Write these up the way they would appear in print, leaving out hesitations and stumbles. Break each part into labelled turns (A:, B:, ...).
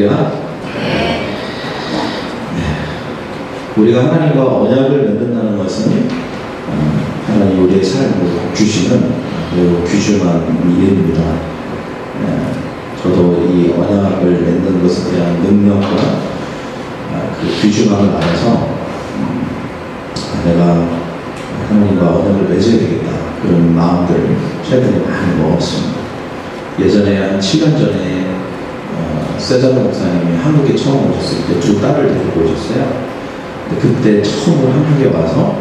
A: 할렐루야. 우리가 하나님과 언약을 맺는다는 것은 하나님 우리의 삶을 주시는 매우 귀중한 일입니다. 저도 이 언약을 맺는 것에 대한 능력과 그 귀중함을 알아서 내가 하나님과 언약을 맺어야 되겠다 그런 마음들을 최근에 많이 먹었습니다. 예전에 한 7년 전에 세자노 목사님이 한국에 처음 오셨을 때 두 딸을 데리고 오셨어요. 그때 처음으로 한국에 와서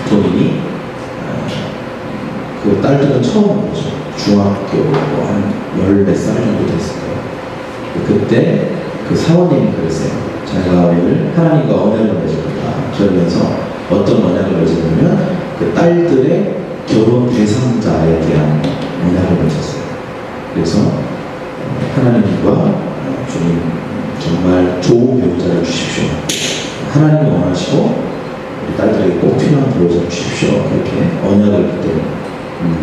A: 본인이 그 딸들은 처음 온 거죠. 중학교 한 10몇 살 정도 됐을 거예요. 그때 그 사모님이 그랬어요. 자기가 오늘 하나님과 언약을 맺을 거다. 그러면서 어떤 언약을 맺었냐면 그 딸들의 결혼 대상자에 대한 언약을 맺었어요. 그래서 하나님과 주님 정말 좋은 배우자를 주십시오. 하나님이 원하시고 우리 딸들에게 꼭 필요한 배우자를 주십시오. 그렇게 언약을 그때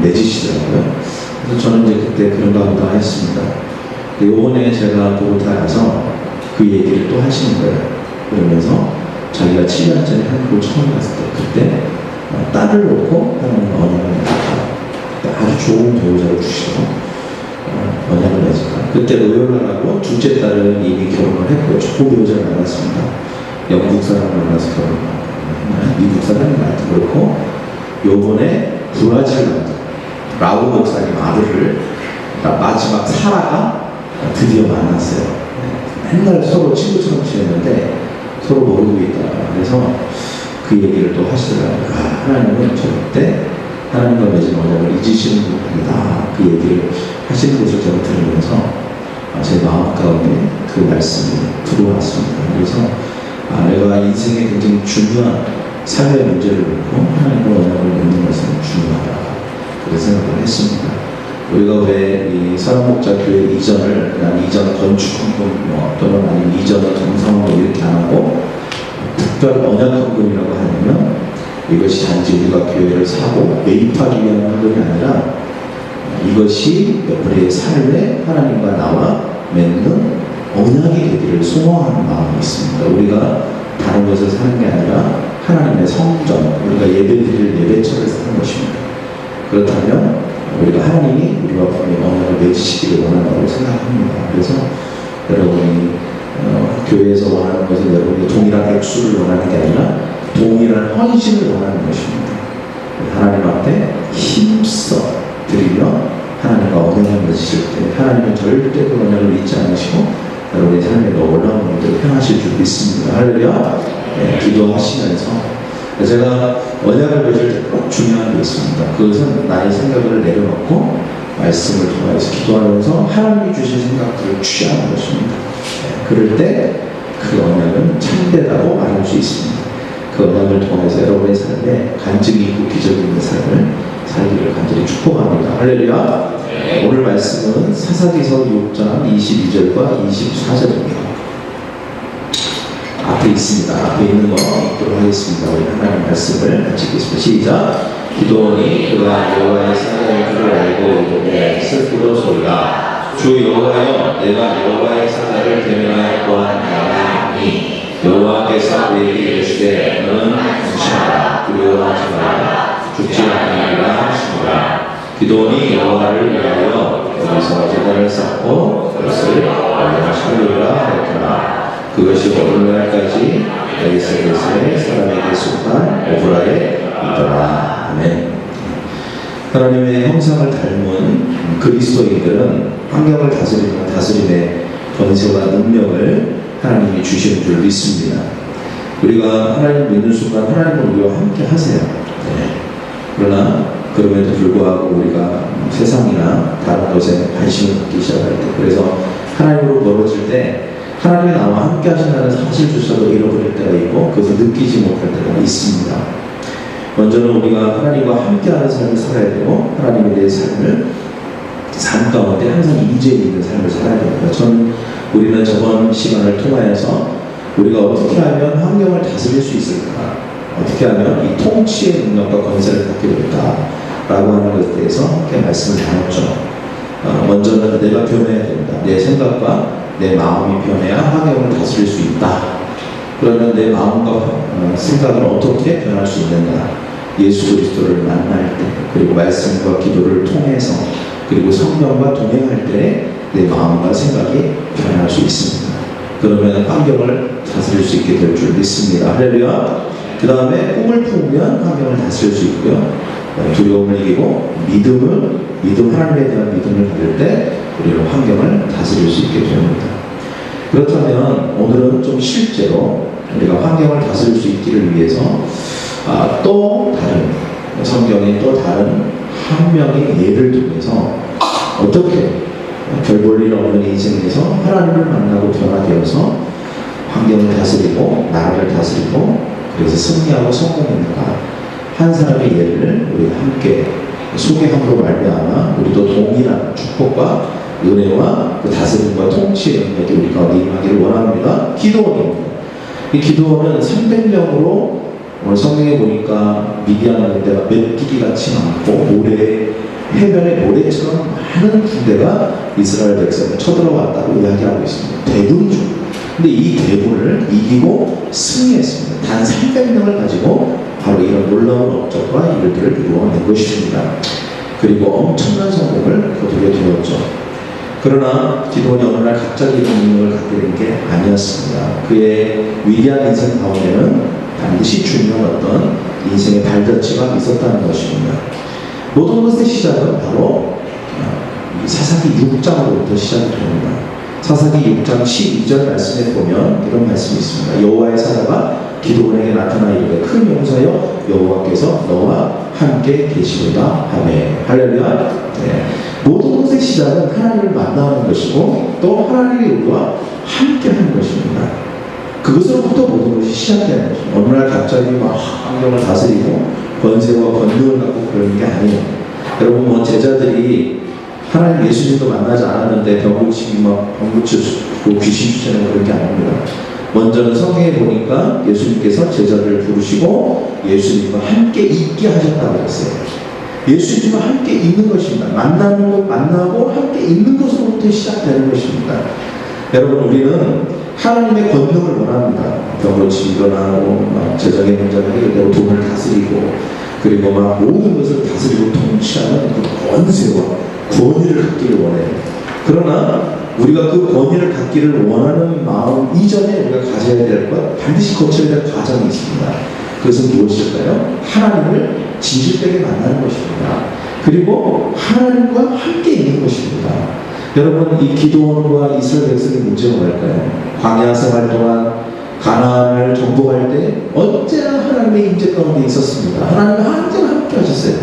A: 맺으시더라고요. 그래서 저는 이제 그때 그런가 보다 했습니다. 요번에 제가 보고타 가서 그 얘기를 또 하시는 거예요. 그러면서 자기가 7년 전에 한국을 처음 갔을 때 그때 딸을 놓고 하나님 언약을 맺었다. 아주 좋은 배우자를 주시고 언약을 맺었다. 그때 의논을 하고 둘째 딸은 이미 결혼을 했고 좋은 배우자를 만났습니다. 영국 사람을 만나서 결혼하고 미국 사람이 말도 그렇고 요번에 브라질 라우 목사님 아들을 마지막 사라가 드디어 만났어요. 맨날 서로 친구처럼 지냈는데 서로 모르고 있다. 그래서 그 얘기를 또 하시더라고요. 하나님은 절대 하나님과 맺은 언약을 잊으시는 분 아니다. 그 얘기를 하시는 것을 제가 들으면서 제 마음 가운데 그 말씀이 들어왔습니다. 그래서 내가 인생에 굉장히 중요한 삶의 문제를 놓고 하나님과 언약을 맺는 것은 중요하다. 그런 생각을 했습니다. 우리가 왜 이 사랑목자교회 이전을 그냥 이전 건축 헌금 또는 아니면 이전 동성으로 이렇게 안 하고 특별 언약 헌금이라고 하냐면 이것이 단지 우리가 교회를 사고 매입하기 위한 헌금이 아니라 이것이 우리의 삶에 하나님과 나와 맺는 언약이 되기를 소망하는 마음이 있습니다. 우리가 다른 것을 사는 게 아니라 하나님의 성전, 우리가 예배드릴 예배처를 사는 것입니다. 그렇다면 우리가 하나님이 우리와 분명히 언약을 맺으시기를 원한다고 생각합니다. 그래서 여러분이 교회에서 원하는 것은 여러분이 동일한 액수를 원하는 게 아니라 동일한 헌신을 원하는 것입니다. 하나님 앞에 힘써 드리며 하나님과 언약을 맺으실 때 하나님은 절대 그 언약을 잊지 않으시고 여러분의 삶에 놀라운 일들을 행하실 줄 믿습니다. 할렐루야. 기도하시면서 제가 언약을 맺을 때 꼭 중요한 게 있습니다. 그것은 나의 생각을 내려놓고 말씀을 통해서 기도하면서 하나님이 주신 생각들을 취하는 것입니다. 그럴 때 그 언약은 참되다고 말할 수 있습니다. 그 언약을 통해서 여러분의 삶에 간증이 있고 기적이 있는 삶을 살기를 간절히 축복합니다. 할렐루야. 오늘 말씀은 사사기서 6장 22절과 24절입니다. 앞에 있습니다. 앞에 있는 거 읽도록 하겠습니다. 우리 하나님 말씀을 같이 읽겠습니다. 시작. 기도원이 그가 여호와의 사자인 줄을 알고 이르되 슬프도 소리가 주 여호와여 내가 여호와의 사자를 대면하여 보한 나니 여호와께서 내게 이르시되 너는 안심하라 두려워하지 말라 죽지 아니하리라 하시니라. 기도원이 여호와를 위하여 여기서 제단을 쌓고 그것을 올려하시리라 하였더라. 그것이 오늘날까지 에스겔의 사람에게 속한 오브라의 이더라. 아멘. 하나님의 형상을 닮은 그리스도인들은 환경을 다스리는 다스림의 권세와 능력을 하나님이 주시는 줄 믿습니다. 우리가 하나님 믿는 순간 하나님은 우리와 함께 하세요. 그러나 그럼에도 불구하고 우리가 세상이나 다른 것에 관심을 갖기 시작할 때 그래서 하나님으로 멀어질 때 하나님이 나와 함께 하신다는 사실조차도 잃어버릴 때가 있고 그것을 느끼지 못할 때가 있습니다. 먼저는 우리가 하나님과 함께하는 삶을 살아야 되고 하나님에 대해 삶을 삶 가운데 항상 임재해 있는 삶을 살아야 됩니다. 우리는 저번 시간을 통하여서 우리가 어떻게 하면 환경을 다스릴 수 있을까, 어떻게 하면 이 통치의 능력과 권세를 갖게 될까 라고 하는 것에 대해서 함께 말씀을 나눴죠. 먼저는 내가 변해야 된다. 내 생각과 내 마음이 변해야 환경을 다스릴 수 있다. 그러면 내 마음과 생각을 어떻게 변할 수 있는가? 예수 그리스도를 만날 때, 그리고 말씀과 기도를 통해서, 그리고 성령과 동행할 때 내 마음과 생각이 변할 수 있습니다. 그러면 환경을 다스릴 수 있게 될 줄 믿습니다. 할렐루야. 그 다음에 꿈을 품으면 환경을 다스릴 수 있고요. 두려움을 이기고 하나님에 대한 믿음을 가질 때 우리는 환경을 다스릴 수 있게 됩니다. 그렇다면 오늘은 좀 실제로 우리가 환경을 다스릴 수 있기를 위해서 또 다른 성경의 또 다른 한 명의 예를 통해서 어떻게 별 볼 일 없는 인생에서 하나님을 만나고 변화되어서 환경을 다스리고 나라를 다스리고 그래서 승리하고 성공했는가 한 사람의 예를 우리 함께 소개함으로 말미암아 우리도 동일한 축복과 은혜와 그 다스림과 통치의 영역이 우리 가운데 임하기를 원합니다. 기도원입니다. 이 기도원은 300명으로 오늘 성경에 보니까 미디안 군대가 메뚜기같이 많고 해변의 모래처럼 많은 군대가 이스라엘 백성을 쳐들어왔다고 이야기하고 있습니다. 대군 중. 근데 이 대군을 이기고 승리했습니다. 단 300명을 가지고 바로 이런 놀라운 업적과 일들을 이루어낸 것입니다. 그리고 엄청난 성공을 거두게 되었죠. 그러나 기도원이 어느 날 갑자기 이런 능력을 갖게 된 게 아니었습니다. 그의 위대한 인생 가운데는 반드시 중요한 어떤 인생의 발자취가 있었다는 것입니다. 모든 것의 시작은 바로 사사기 6장으로부터 시작이 됩니다. 사사기 6장 12절 말씀에 보면 이런 말씀이 있습니다. 여호와의 사자가 기드온에게 나타나 이르되 큰 용사여 여호와께서 너와 함께 계시도다 하매. 할렐루야. 네. 모든 것의 시작은 하나님을 만나는 것이고 또 하나님의 우리와 함께 하는 것입니다. 그것으로부터 모든 것이 시작되는 것입니다. 어느 날 갑자기 막 환경을 다스리고 권세와 권능을 갖고 그러는 게 아니에요. 여러분 제자들이 하나님 예수님도 만나지 않았는데 병 고치기 막 병 고치고 귀신 쫓아내고 그런 게 아닙니다. 먼저는 성경에 보니까 예수님께서 제자들을 부르시고 예수님과 함께 있게 하셨다고 했어요. 예수님과 함께 있는 것입니다. 만나는 것, 만나고 함께 있는 것으로부터 시작되는 것입니다. 여러분 우리는 하나님의 권능을 원합니다. 병 고치기 일어나고 막 제자의 문제를 해결되고 돈을 다스리고 그리고 막 모든 것을 다스리고 통치하는 그 권세와 권위를 갖기를 원해요. 그러나 우리가 그 권위를 갖기를 원하는 마음 이전에 우리가 가져야 될 것, 반드시 거쳐야 될 과정이 있습니다. 그것은 무엇일까요? 하나님을 진실되게 만나는 것입니다. 그리고 하나님과 함께 있는 것입니다. 여러분 이 기드온과 이스라엘 백성의 문제가 뭘까요? 광야 생활 동안 가나안을 정복할 때 언제나 하나님의 임재 가운데 있었습니다. 하나님과 언제나 함께 하셨어요.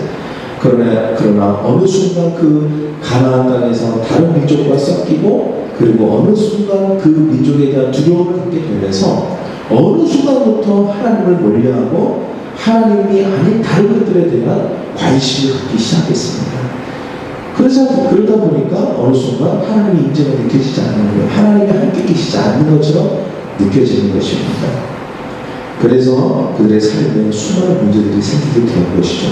A: 그러나 어느 순간 그 가나안 땅에서 다른 민족과 섞이고 그리고 어느 순간 그 민족에 대한 두려움을 갖게 되면서 어느 순간부터 하나님을 멀리하고 하나님이 아닌 다른 것들에 대한 관심을 갖기 시작했습니다. 그러다 보니까 어느 순간 하나님의 임재가 느껴지지 않는 거예요. 하나님이 함께 계시지 않는 것처럼 느껴지는 것입니다. 그래서 그들의 삶에 수많은 문제들이 생기게 된 것이죠.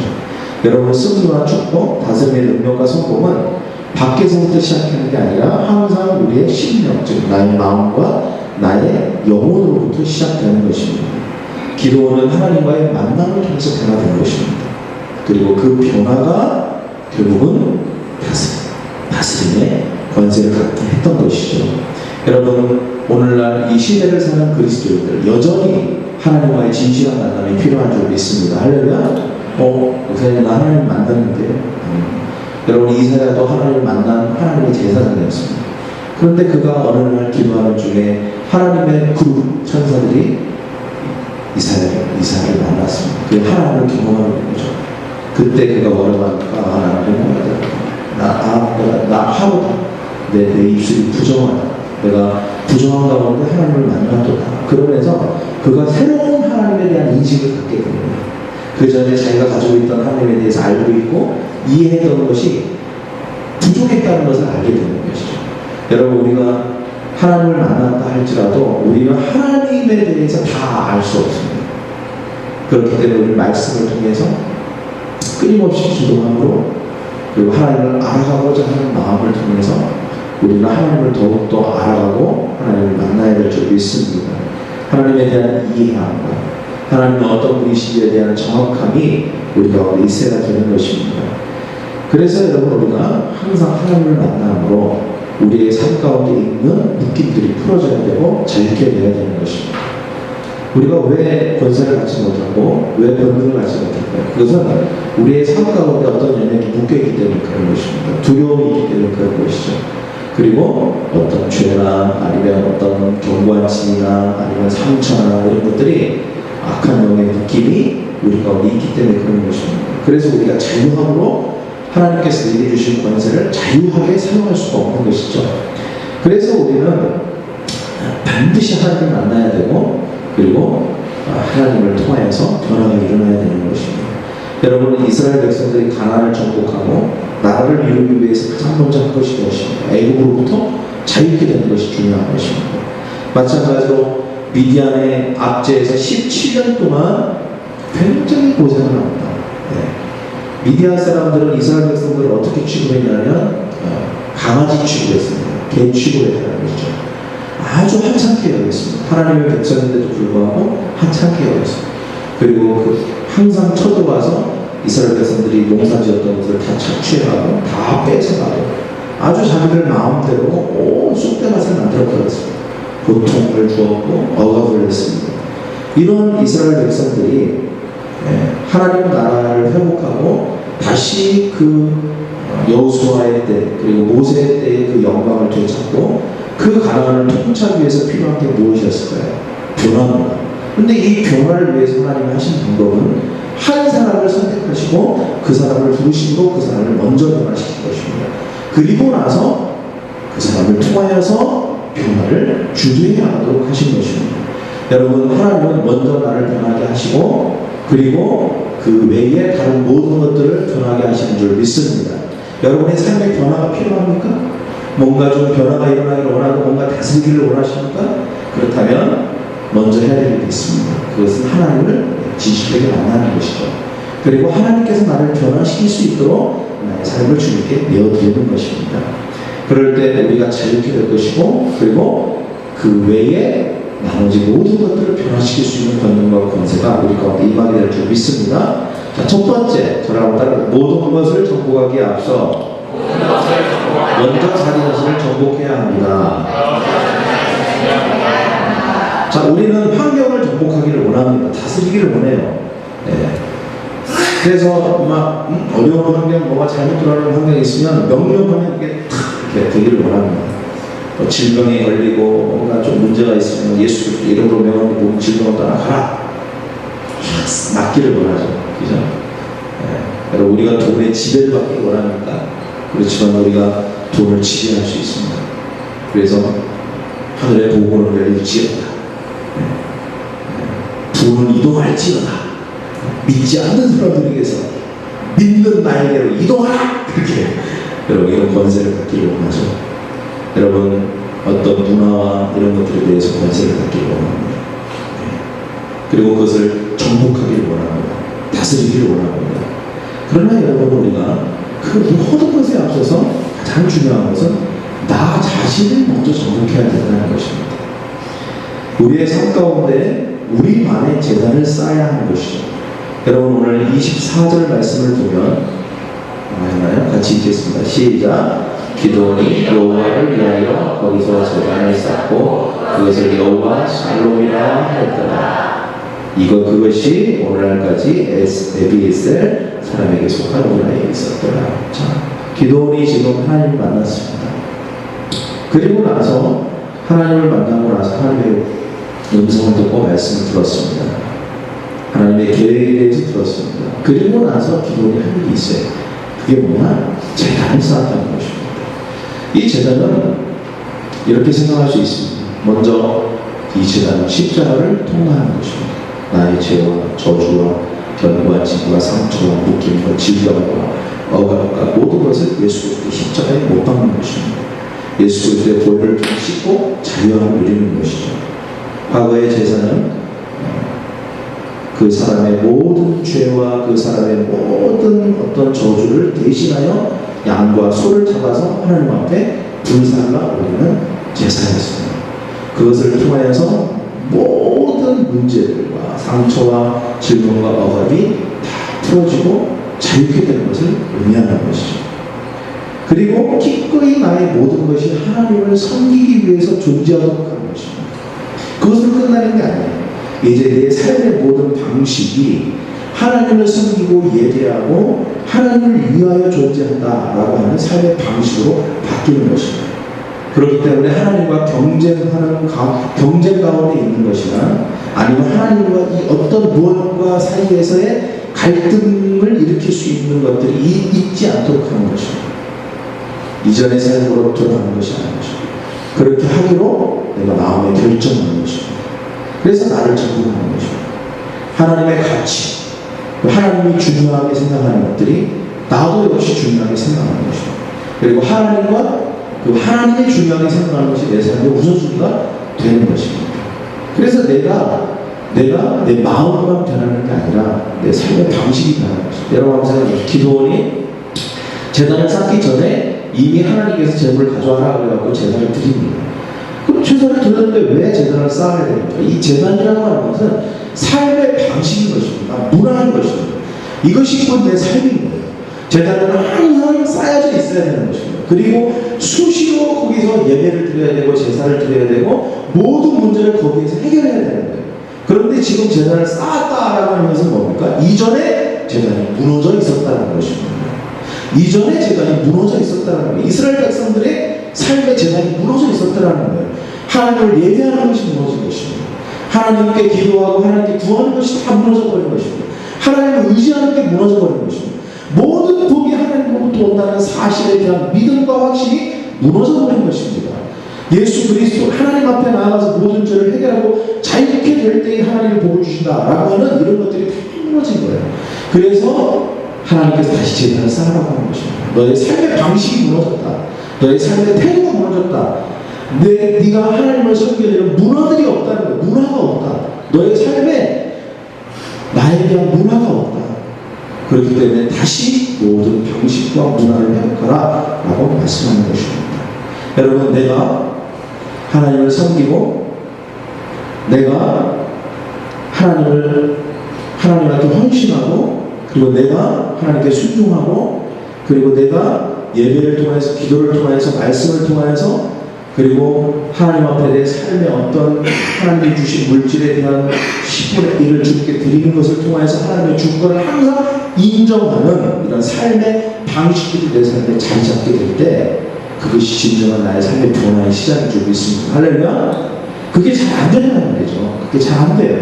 A: 여러분 승리와 축복, 다스림의 능력과 성공은 밖에서부터 시작하는 게 아니라 항상 우리의 심령, 즉 나의 마음과 나의 영혼으로부터 시작되는 것입니다. 기도는 하나님과의 만남을 통해서 변화되는 것입니다. 그리고 그 변화가 결국은 다스림의 권세를 갖게 했던 것이죠. 여러분 오늘날 이 시대를 사는 그리스도인들 여전히 하나님과의 진실한 만남이 필요한 줄 믿습니다. 할렐루야. 목사님 나 하나님 만났는데 여러분 이사야도 하나님을 만난 하나님의 제사장이었습니다. 그런데 그가 어느 날 기도하는 중에 하나님의 그룹 천사들이 이사야를 만났습니다. 그 하나님을 경험하는 거죠. 그때 그가 뭐라고 하니까 나 하루다. 내 입술이 부정하다. 내가 부정한 가운데 하나님을 만났도다. 그러면서 그가 새로운 하나님에 대한 인식을 갖게 됩니다. 그 전에 자기가 가지고 있던 하나님에 대해서 알고 있고 이해했던 것이 부족했다는 것을 알게 되는 것이죠. 여러분 우리가 하나님을 만났다 할지라도 우리는 하나님에 대해서 다 알 수 없습니다. 그렇기 때문에 우리 말씀을 통해서 끊임없이 기도함으로 그리고 하나님을 알아가고자 하는 마음을 통해서 우리는 하나님을 더욱더 알아가고 하나님을 만나야 될 줄 믿습니다. 하나님에 대한 이해함과 하나님은 어떤 분이신지에 대한 정확함이 우리 가운데 있어야 되는 것입니다. 그래서 여러분, 우리가 항상 하나님을 만남으로 우리의 삶 가운데 있는 묶임들이 풀어져야 되고 자유케 되어야 되는 것입니다. 우리가 왜 권세를 갖지 못하고 왜 권능을 갖지 못할까요? 그것은 우리의 삶 가운데 어떤 영역이 묶여있기 때문에 그런 것입니다. 두려움이 있기 때문에 그런 것이죠. 그리고 어떤 죄나 아니면 어떤 경관심이나 아니면 상처나 이런 것들이 악한 영의 느낌이 우리 가운데 있기 때문에 그런 것입니다. 그래서 우리가 자유함으로 하나님께서 내게 주신 권세를 자유하게 사용할 수가 없는 것이죠. 그래서 우리는 반드시 하나님을 만나야 되고, 그리고 하나님을 통하여서 변화가 일어나야 되는 것입니다. 여러분, 이스라엘 백성들이 가나안을 정복하고 나라를 이루기 위해서 가장 먼저 한 것이 무엇입니까? 애국으로부터 자유케 되는 것이 중요한 것입니다. 마찬가지로 미디안의 압제에서 17년 동안 굉장히 고생을 합니다. 네. 미디안 사람들은 이스라엘 백성들을 어떻게 취급했냐면 강아지 취급했습니다. 개 취급했다는 것이죠. 아주 하찮게 여겼습니다. 하나님의 백성인데도 불구하고 하찮게 여겼습니다. 그리고 항상 쳐들어와서 이스라엘 백성들이 농사지었던 것을 다 착취해가고 다 뺏어가고 아주 자기들 마음대로 온 쑥대밭을 만들어버렸습니다. 고통을 주었고 억압을 했습니다. 이런 이스라엘 백성들이 하나님 나라를 회복하고 다시 그 여호수아의 때 그리고 모세의 때의 그 영광을 되찾고 그 가나안을 통치하기 위해서 필요한 게 무엇이었을까요? 변화입니다. 그런데 이 변화를 위해서 하나님이 하신 방법은 한 사람을 선택하시고 그 사람을 부르시고 그 사람을 먼저 변화시킨 것입니다. 그리고 나서 그 사람을 통하여서 변화를 주도해 나가도록 하신 것입니다. 여러분, 하나님은 먼저 나를 변하게 하시고 그리고 그 외에 다른 모든 것들을 변하게 하시는 줄 믿습니다. 여러분의 삶에 변화가 필요합니까? 뭔가 좀 변화가 일어나기를 원하고 뭔가 다스리기를 원하십니까? 그렇다면 먼저 해야 될 일이 있습니다. 그것은 하나님을 진실되게 만나는 것이죠. 그리고 하나님께서 나를 변화시킬 수 있도록 나의 삶을 주님께 내어드리는 것입니다. 그럴 때 우리가 자유케 될 것이고 그리고 그 외에 나머지 모든 것들을 변화시킬 수 있는 권능과 권세가 우리 가운데 임하게 될 줄 믿습니다. 자, 첫 번째, 저랑 따라 모든 것을 정복하기에 앞서 먼저 자기 자신을 정복해야 합니다. 자, 우리는 환경을 정복하기를 원합니다. 다스리기를 원해요. 네. 그래서 막 어려운 환경, 뭐가 잘못 들어가는 환경이 있으면 명령하면 이게 탁 이렇게 되기를 원합니다. 질병에 걸리고 뭔가 좀 문제가 있으면 예수 그리스도 이름으로 명하고 질병을 떠나가라. 맡기를 원하죠. 그죠? 네. 여러분, 우리가 돈의 지배를 받기를 원합니까? 그렇지만 우리가 돈을 지배할 수 있습니다. 그래서 하늘의 보고를 열릴지어다. 돈은 이동할지어다. 믿지 않는 사람들에게서 믿는 나에게로 이동하라. 그렇게 여러분, 이런 권세를 갖기를 원하죠. 여러분, 어떤 문화와 이런 것들에 대해서 권세를 갖기를 원합니다. 그리고 그것을 정복하기를 원합니다. 다스리기를 원합니다. 그러나 여러분, 우리가 그 모든 것에 앞서서 가장 중요한 것은 나 자신을 먼저 정복해야 된다는 것입니다. 우리의 삶 가운데 우리만의 재단을 쌓아야 하는 것이죠. 여러분, 오늘 24절 말씀을 보면 했나요? 같이 읽겠습니다. 시작. 기드온이 여호와를 위하여 거기서 제단을 쌓고 그것을 여호와 샬롬이라 하였더라. 그것이 오늘날까지 에비에셀 사람에게 속한 오라에 있었더라. 자, 기드온이 지금 하나님을 만났습니다. 그리고 나서 하나님을 만나고 나서 하나님의 음성을 듣고 말씀을 들었습니다. 하나님의 계획에 대해서 들었습니다. 그리고 나서 기도원이 한 일이 있어요. 그게 뭐냐? 제단을 쌓았다는 것입니다. 이 제단은 이렇게 생각할 수 있습니다. 먼저 이 제단은 십자가를 통과하는 것입니다. 나의 죄와 저주와 견고한짐과 상처와 묶임과 질병과 억압과 모든 것을 예수 그리스도의 십자가에 못 박는 것입니다. 예수 그리스도의 보혈을 통해 씻고 자유함을 누리는 것이죠. 과거의 제사는 그 사람의 모든 죄와 그 사람의 모든 어떤 저주를 대신하여 양과 소를 잡아서 하나님 앞에 불살라 우리는 제사했습니다. 그것을 통하여서 모든 문제들과 상처와 질문과 억압이 다 풀어지고 자유케 되는 것을 의미하는 것이죠. 그리고 기꺼이 나의 모든 것이 하나님을 섬기기 위해서 존재하도록 하는 것입니다. 그것으로 끝나는 게 아니에요. 이제 내 삶의 모든 방식이 하나님을 섬기고 예배하고 하나님을 위하여 존재한다라고 하는 삶의 방식으로 바뀌는 것입니다. 그렇기 때문에 하나님과 경쟁 가운데 있는 것이나 아니면 하나님과 이 어떤 무엇과 사이에서의 갈등을 일으킬 수 있는 것들이 있지 않도록 하는 것입니다. 이전의 삶으로 돌아가는 것이 아닌 것입니다. 그렇게 하기로 내가 마음에 결정하는 것입니다. 그래서 나를 적응하는 것입니다. 하나님의 가치, 하나님이 중요하게 생각하는 것들이 나도 역시 중요하게 생각하는 것입니다. 그리고 하나님과 하나님이 중요하게 생각하는 것이 내 삶의 우선순위가 되는 것입니다. 그래서 내가 내 마음만 변하는 게 아니라 내 삶의 방식이 변하는 것입니다. 여러분 생각해보세요. 기도원이 제단을 쌓기 전에 이미 하나님께서 제물을 가져와라 그래갖고 제단을 드립니다. 그럼 제단을 드렸는데 왜 제단을 쌓아야 됩니까? 이 제단이라고 하는 것은 삶의 방식인 것입니다. 문화인 것입니다. 이것이 곧 내 삶인 거예요. 제단은 항상 쌓여져 있어야 되는 것입니다. 그리고 수시로 거기서 예배를 드려야 되고 제사를 드려야 되고 모든 문제를 거기에서 해결해야 되는 거예요. 그런데 지금 제단을 쌓았다라고 하는 것은 뭡니까? 이전에 제단이 무너져 있었다는 것입니다. 이전에 제단이 무너져 있었다는 거예요. 이스라엘 백성들의 삶의 제단이 무너져 있었다는 거예요. 하나님을 예배하는 것이 무너진 것입니다. 하나님께 기도하고 하나님께 구하는 것이 다 무너져 버린 것입니다. 하나님을 의지하는 게 무너져 버린 것입니다. 모든 복이 하나님으로부터 온다는 사실에 대한 믿음과 확신이 무너져 버린 것입니다. 예수 그리스도 하나님 앞에 나아가서 모든 죄를 해결하고 자유케 될 때에 하나님이 복을 주신다라고 하는 이런 것들이 다 무너진 거예요. 그래서 하나님께서 다시 제단을 쌓으라고 하는 것입니다. 너의 삶의 방식이 무너졌다. 너의 삶의 태도가 무너졌다. 네가 하나님을 섬기려는 문화들이 없다는 거예요. 문화가 없다. 너의 삶에 나에 대한 문화가 없다. 그렇기 때문에 다시 모든 방식과 문화를 회복하라 라고 말씀하는 것입니다. 여러분, 내가 하나님을 섬기고 내가 하나님한테 헌신하고 그리고 내가 하나님께 순종하고 그리고 내가 예배를 통해서 기도를 통해서 말씀을 통해서 그리고 하나님 앞에 내 삶의 어떤 하나님이 주신 물질에 대한 10분의 1을 주님께 드리는 것을 통해서 하나님의 주권을 항상 인정하는 이런 삶의 방식들이 내 삶에 자리 잡게 될 때 그것이 진정한 나의 삶의 변화의 시작인 줄 믿습니다. 할렐루야. 그게 잘 안 된다는 말이죠. 그게 잘 안 돼요.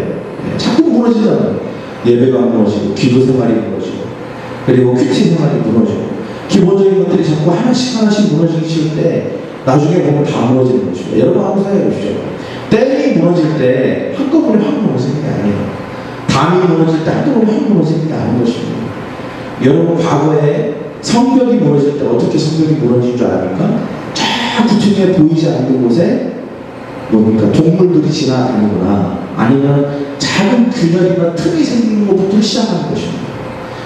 A: 자꾸 무너지잖아요. 예배가 무너지고 기도 생활이 무너지고 그리고 큐티 생활이 무너지고 기본적인 것들이 자꾸 하나씩 무너지기 쉬울 때 나중에 보면 다 무너지는 것입니다. 여러분 한번 생각해 보시죠. 댐이 무너질 때 한꺼번에 확 무너지는 게 아니에요. 담이 무너질 때 한꺼번에 확 무너지는 게 아닌 것입니다. 여러분 과거에 성벽이 무너질 때 어떻게 성벽이 무너진 줄 압니까? 저 구층에 보이지 않는 곳에 뭡니까? 동물들이 지나다니거나 아니면 작은 균열이나 틈이 생기는 것부터 시작하는 것입니다.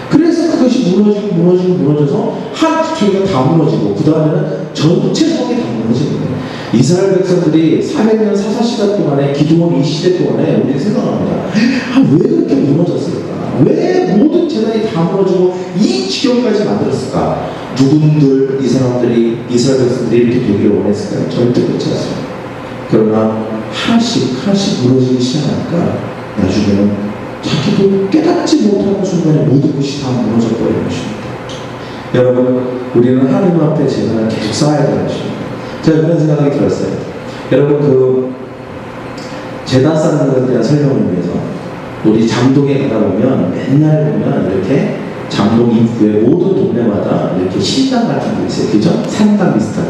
A: 그래서 그것이 무너져서 한 구층이 다 무너지고 그 다음에는 전체 성이 다 무너지는 거예요. 이스라엘 백성들이 400년 사사시간 동안에 기도원 이 시대 동안에 우리가 생각합니다. 왜 그렇게 무너졌을까? 왜 모든 재단이 다 무너지고 이 지경까지 만들었을까? 누군들 이 사람들이 이스라엘 백성들이 이렇게 되기를 원했을까요? 절대 그렇지 않습니다. 그러나 하나씩 무너지기 시작하니까 나중에는 자기도 깨닫지 못하는 순간에 모든 것이 다 무너져 버리는 것입니다. 여러분, 우리는 하나님 앞에 재단을 계속 쌓아야 되는 것입니다. 제가 그런 생각이 들었어요. 여러분, 재단 쌓는 것에 대한 설명을 위해서 우리 장동에 가다 보면 맨날 보면 이렇게 장동 입구에 모든 동네마다 이렇게 신당 같은 게 있어요. 그죠? 산당 비슷한.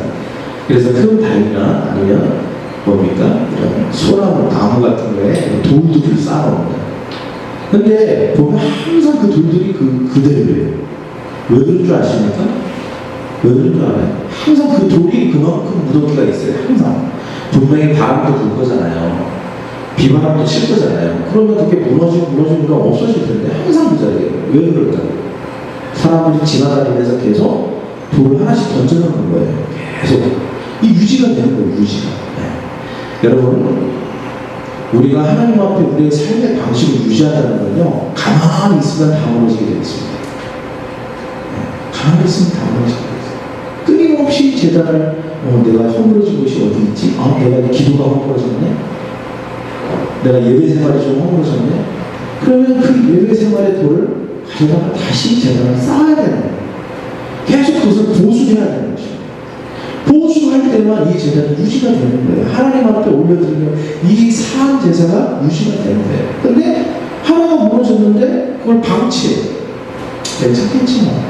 A: 그래서 큰 달이나 아니면 뭡니까? 이런 소나무 나무 같은 거에 돌들을 쌓아놓는 거예요. 근데 보면 항상 그 돌들이 그대로예요. 왜 그런 줄 아십니까? 왜 그런 줄 알아요? 항상 그 돌이 그만큼 무더기가 있어요. 항상. 분명히 바람도 불 거잖아요. 비바람도 칠 거잖아요. 그러면 그게 무너지고 없어질 텐데 항상 그 자리예요. 왜 그럴까요? 사람들이 지나다니면서 계속 돌을 하나씩 던져놓는 거예요. 계속. 이 유지가 되는 거예요, 유지가. 네. 여러분, 우리가 하나님 앞에 우리의 삶의 방식을 유지한다는 건요, 가만히 있으면 다 무너지게 되어 있습니다. 네. 가만히 있으면 다 무너지게 되어 있어요. 끊임없이 재단을, 내가 허물어진 곳이 어디 있지? 내가 기도가 허물어졌네? 내가 예배 생활이 좀 허물어졌네? 그러면 그 예배 생활의 돌을 가져다가 다시 재단을 쌓아야 되는 거예요. 계속 그것을 보수해야 되는 것입니다. 보수할 때만 이 제사는 유지가 되는 거예요. 하나님 앞에 올려드리면 이 사한 제사가 유지가 되는 거예요. 근데 하나가 무너졌는데 그걸 방치해. 괜찮겠지 뭐.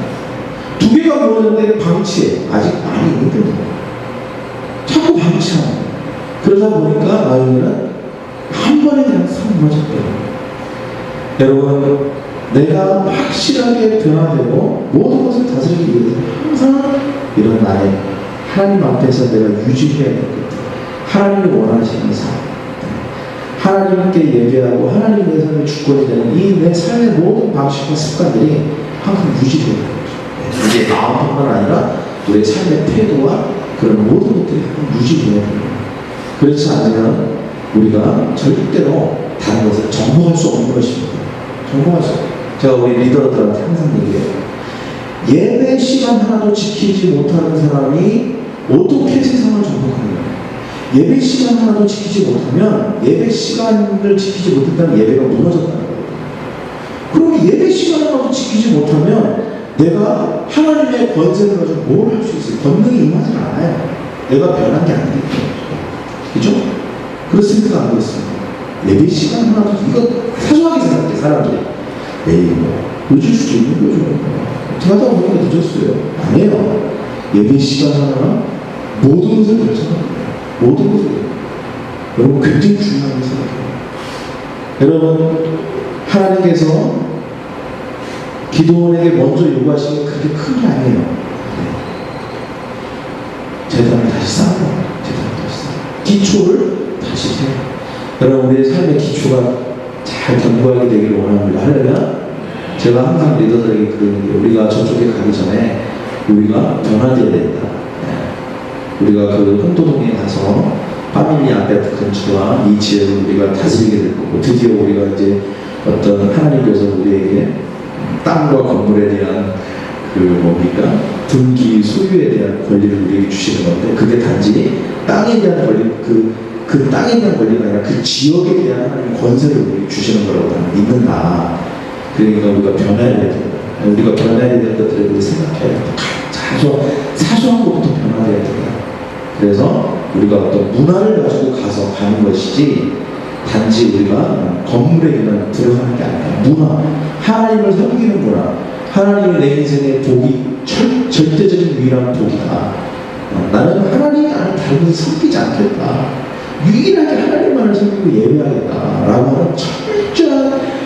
A: 두 개가 무너졌는데 방치해. 아직 많이 있는데 뭐. 자꾸 방치하는 거예요. 그러다 보니까 나중에는 한 번에 그냥 싹 무너졌대요. 여러분, 내가 확실하게 변화되고 모든 것을 다스리기 위해서 항상 이런 나의 하나님 앞에서 내가 유지해야 될 것들, 하나님이 원하시는 삶, 하나님께 예배하고 하나님의 삶의 주권이 되는 이 내 삶의 모든 방식과 습관들이 항상 유지되는 거죠. 이게 마음뿐만 아니라 우리의 삶의 태도와 그런 모든 것들이 유지되어야 되는 거예요. 그렇지 않으면 우리가 절대로 다른 것을 정복할 수 없는 것입니다. 정복할 수 없어요. 제가 우리 리더들한테 항상 얘기해요. 예배 시간 하나도 지키지 못하는 사람이 어떻게 세상을 정복하느냐. 예배 시간 하나도 지키지 못하면 예배 시간을 지키지 못했다면 예배가 무너졌다는 거예요. 그럼 예배 시간 하나도 지키지 못하면 내가 하나님의 권세를 가지고 뭘 할 수 있어요? 권능이 임하지 않아요. 내가 변한 게 아니기 때문에. 그죠? 그렇습니까? 안 그렇습니까? 예배 시간 하나도, 이거 사소하게 생각해, 사람들이. 에이, 늦을 수도 있는 거죠. 어떻게 하다 보니까 늦었어요. 아니에요. 예배 시간 하나가 모든 것을 결정합니다. 모든 것을. 여러분, 굉장히 중요하게 생각해요. 여러분, 하나님께서 기도원에게 먼저 요구하시는 게 그렇게 큰 게 아니에요. 재단을 다시 쌓아요. 재단을 다시 쌓아요. 기초를 다시 세요. 여러분, 우리의 삶의 기초가 잘 견고하게 되기를 원합니다. 할렐루야. 제가 항상 리더들에게 그러는데, 우리가 저쪽에 가기 전에 우리가 변화되어야 된다. 우리가 그 홍도동에 가서 파밀리 아파트 근처와 이 지역을 우리가 다스리게 될 거고, 드디어 우리가 이제 어떤 하나님께서 우리에게 땅과 건물에 대한 그 뭡니까? 등기 소유에 대한 권리를 우리에게 주시는 건데, 그게 단지 땅에 대한 권리, 그 땅에 대한 권리가 아니라 그 지역에 대한 하나님의 권세를 우리에게 주시는 거라고 나는 믿는다. 그러니까 우리가 변화해야 된다. 우리가 변화해야 되는 것들을 우리 생각해야 된다. 사소한 것부터 변화해야 된다. 그래서 우리가 어떤 문화를 가지고 가는 것이지, 단지 우리가 건물에게만 들어가는 게 아니라 문화, 하나님을 섬기는 문화, 하나님의 내 인생의 복이 절대적인 유일한 복이다. 나는 하나님이 아닌 다른 것을 섬기지 않겠다. 유일하게 하나님만을 섬기고 예배하겠다 라고 하는 철저한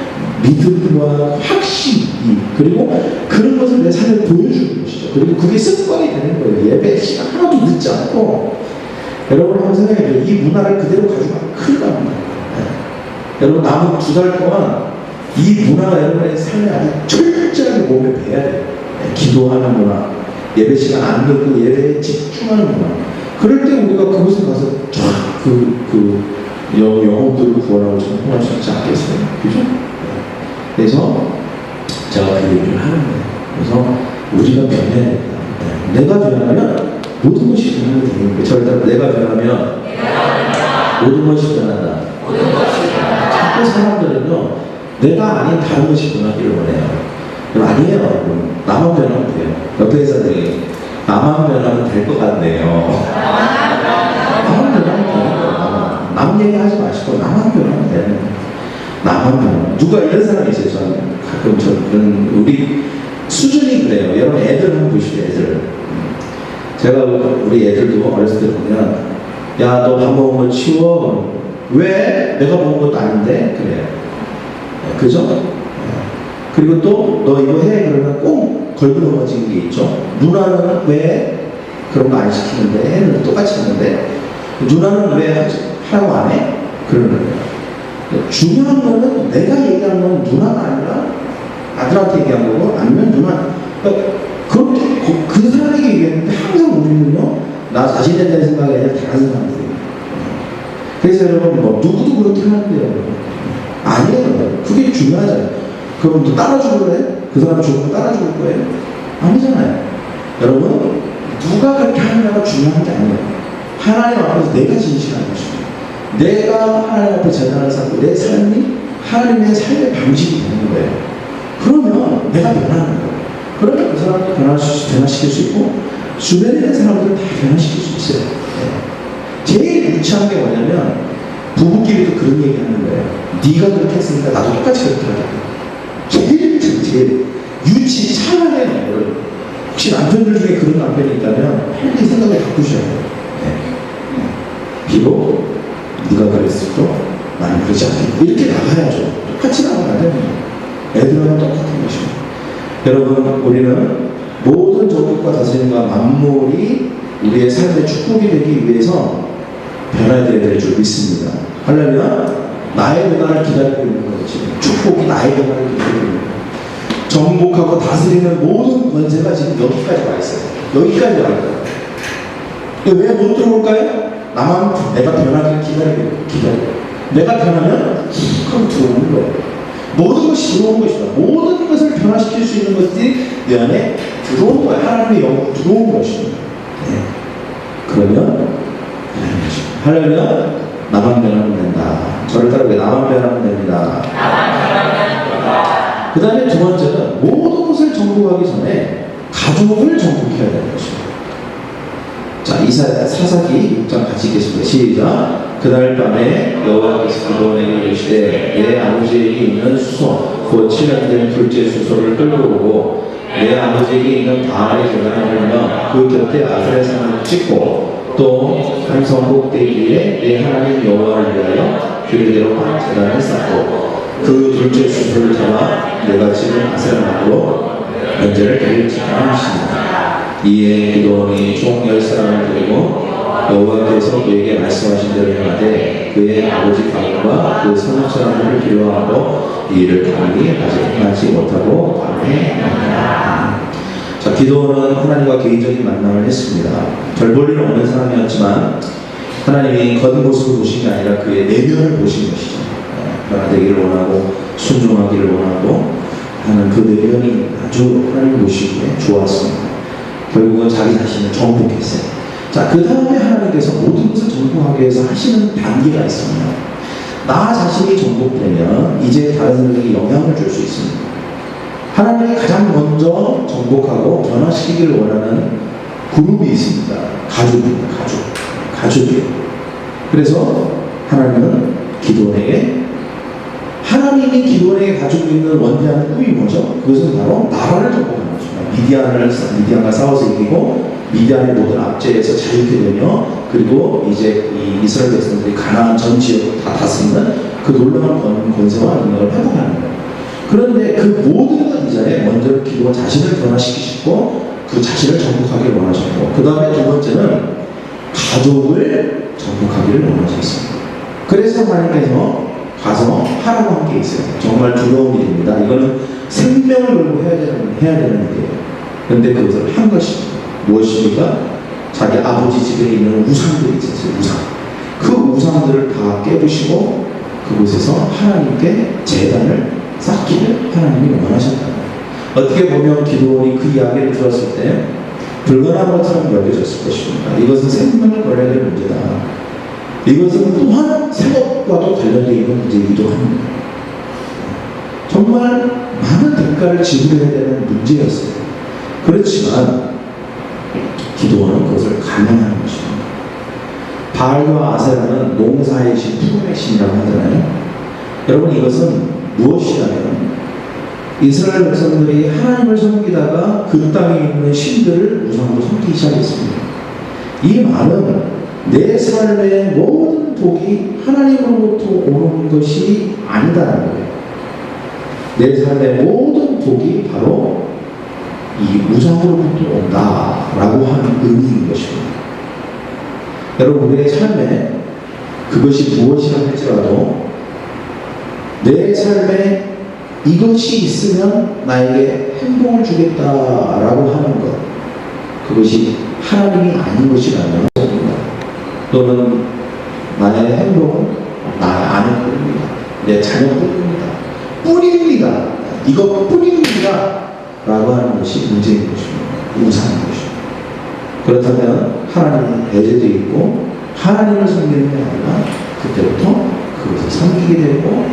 A: 믿음과 확신, 그리고 그런 것을 내 삶에 보여주는 것이죠. 그리고 그게 습관이 되는 거예요. 예배 시간 하나도 늦지 않고. 여러분 한번 생각해보세요. 이 문화를 그대로 가져가면 큰일 납니다. 여러분, 남은 2달 동안 이 문화가 여러분의 삶에 아주 철저하게 몸에 배야 돼요. 기도하는 문화, 예배 시간 안 늦고 예배에 집중하는 문화. 그럴 때 우리가 그곳에 가서 영혼들을 구원하고 전통할 수 있지 않겠어요? 그죠? 그래서 제가 그 얘기를 하는 거예요. 그래서 우리가 변해야 된다. 내가 변하면 모든 것이 변하게 되는 거예요. 절대 내가 변하면 모든 것이 변한다. 자꾸 사람들은요, 내가 아닌 다른 것이 변하기를 원해요. 아니에요, 여러분. 나만 변하면 돼요. 옆에 사람들이 나만 변하면 될 것 같네요. 나만 변하면 돼요. 남 얘기하지 마시고 나만 변하면 되는 거예요. 나만 변하면. 누가 이런 사람이 있어요. 저는 가끔 저는 우리 수준이 그래요. 여러분 애들 한번 보시죠. 애들. 제가 우리 애들도 어렸을 때 보면, 야, 너 밥 먹은 거 치워. 왜? 내가 먹은 것도 아닌데? 그래요. 그죠? 그리고 또 너 이거 해. 그러면 꼭 걸고 넘어지는 게 있죠. 누나는 왜 그런 거 안 시키는데? 애는 똑같이 하는데 누나는 왜 하라고 안 해? 그러는 거예요. 중요한 거는 내가 얘기한 건 누나가 아니라 아들한테 얘기한 거고, 아니면 누나, 그 사람에게 얘기했는데, 항상 우리는요, 나 자신에 대한 생각이 아니라 다른 사람들이. 그래서 여러분, 뭐, 누구도 그렇게 하는데요. 아니에요. 그게 중요하잖아요. 그럼 또 따라 죽을래? 그 사람 죽으면 따라 죽을 거예요? 아니잖아요. 여러분, 누가 그렇게 하느냐가 중요한 게 아니에요. 하나님 앞에서 내가 진실한 것입니다. 내가 하나님 앞에 재단을 쌓고 내 삶이 하나님의 삶의 방식이 되는 거예요. 그러면 내가 변하는 거예요. 그러면 그 사람도 변화시킬 수 있고 주변에 있는 사람들을 다 변화시킬 수 있어요. 네. 제일 유치한 게 뭐냐면 부부끼리도 그런 얘기 하는 거예요. 네가 그렇게 했으니까 나도 똑같이 그렇게 하자. 제일 유치 차라리는 혹시 남편들 중에 그런 남편이 있다면 빨리 생각을 바꾸셔야 돼요. 네. 비록 네가 그랬어도 나는 그러지 않겠다. 이렇게 나가야죠. 똑같이 나가야 돼요. 애들하고 똑같은 것입니다. 여러분, 우리는 모든 조국과 다스림과 만물이 우리의 삶의 축복이 되기 위해서 변화되어야 될 줄 믿습니다. 하려면 나의 변화를 기다리고 있는 거지. 축복이 나의 변화를 기다리고 있는 거예요. 정복하고 다스리는 모든 권세가 지금 여기까지 와 있어요. 여기까지 와 있어요. 왜 못 들어올까요? 나만 내가 변하기를 기다리고 내가 변하면 훅 들어오는 거예요. 모든 것이 들어오는 것이다. 모든 것을 변화시킬 수 있는 것들이 내 안에 들어오는 거예요. 하나님의 영으로 들어오는 것입니다. 네. 그러면 하려면 나만 변하면 된다. 저를 따르게 나만 변하면 됩니다. 그 다음에 두 번째는 모든 것을 정복하기 전에 가족을 정복해야 되는 것입니다. 자, 사사기 6장 같이 읽겠습니다. 시작. 그날 밤에 여호와께서 기드온에게 이르시되 내 아버지에게 있는 수소 곧 7년 된 둘째 수소를 끌고 오고 내 아버지에게 있는 바알의 제단을 하며 그 곁에 아세라 산을 찍고 또 산성 꼭대기에 내 하나님 여호와를 위하여 규례대로 한 제단을 쌓고 그 둘째 수소를 잡아 내가 지은 아세라나무로 언제를 드릴지라 하시니라. 이에 기드온이 총 10사람을 데리고 여호와께서 그에게 말씀하신 대로 행하되 그의 아버지 가문과 그 선악 사람들을 기려하고 이 일을 감히 아직 행하지 못하고 감행하니라. 자, 기드온은 하나님과 개인적인 만남을 했습니다. 별 볼 일은 없는 사람이었지만 하나님이 겉모습을 보신 게 아니라 그의 내면을 보신 것이죠. 변화되기를 원하고 순종하기를 원하고 하는 그 내면이 아주 하나님을 보시기에 좋았습니다. 결국은 자기 자신을 정복했어요. 자, 그 다음에 하나님께서 모든 것을 정복하기 위해서 하시는 단계가 있습니다. 나 자신이 정복되면 이제 다른 사람에게 영향을 줄 수 있습니다. 하나님이 가장 먼저 정복하고 변화시키기를 원하는 그룹이 있습니다. 가족입니다. 가족이에요. 그래서 하나님은 기드온에게 하나님이 기드온에게 가지고 있는 원대한 꿈이 뭐죠? 그것은 바로 나라를 정복하는 것입니다. 미디안과 싸워서 이기고 미디안의 모든 압제에서 자유케 되며 그리고 이제 이 이스라엘 백성들이 가나안 전 지역을 다 다스리는 그 놀라운 권세와 능력을 회복하는 거예요. 그런데 그 모든 것 이전에 먼저 기도가 자신을 변화시키시고 그 자신을 정복하기를 원하셨고 그 다음에 두 번째는 가족을 정복하기를 원하셨습니다. 그래서 하나님께서 가서 하라고 한 게 있어요. 정말 두려운 일입니다. 이거는 생명을 걸고 해야 되는 일이에요. 그런데 그것을 한 것입니다. 무엇입니까? 자기 아버지 집에 있는 우상들이 있었어요. 그 우상들을 다 깨부시고 그곳에서 하나님께 제단을 쌓기를 하나님이 원하셨다. 어떻게 보면 기드온이 그 이야기를 들었을 때 불가능한 것처럼 여겨졌을 것입니다. 이것은 생명을 걸어야 될 문제다. 이것은 또한 생업과도 관련되어 있는 문제이기도 합니다. 정말 많은 대가를 지불해야 되는 문제였어요. 그렇지만 기드온은 그것을 감행하는 것입니다. 바알과 아세라는 농사의 신, 푸름의 신이라고 하잖아요. 여러분, 이것은 무엇이냐면 이스라엘 백성들이 하나님을 섬기다가 그 땅에 있는 신들을 우상으로 섬기기 시작했습니다. 이 말은 내 삶의 모든 복이 하나님으로부터 오는 것이 아니다라는 거예요. 내 삶의 모든 복이 바로 이 우상으로부터 온다라고 하는 의미인 것입니다. 여러분, 우리의 삶에 그것이 무엇이라 할지라도 내 삶에 이것이 있으면 나에게 행복을 주겠다라고 하는 것, 그것이 하나님이 아닌 것이라면 또는 나의 행동은 나의 아내 뿐입니다. 내 자녀 뿐입니다. 뿐입니다. 이것뿐입니다. 라고 하는 것이 문제인 것입니다. 우상인 것입니다. 그렇다면 하나님은 배제되어 있고 하나님을 섬기는 게 아니라 그때부터 그것을 섬기게 되고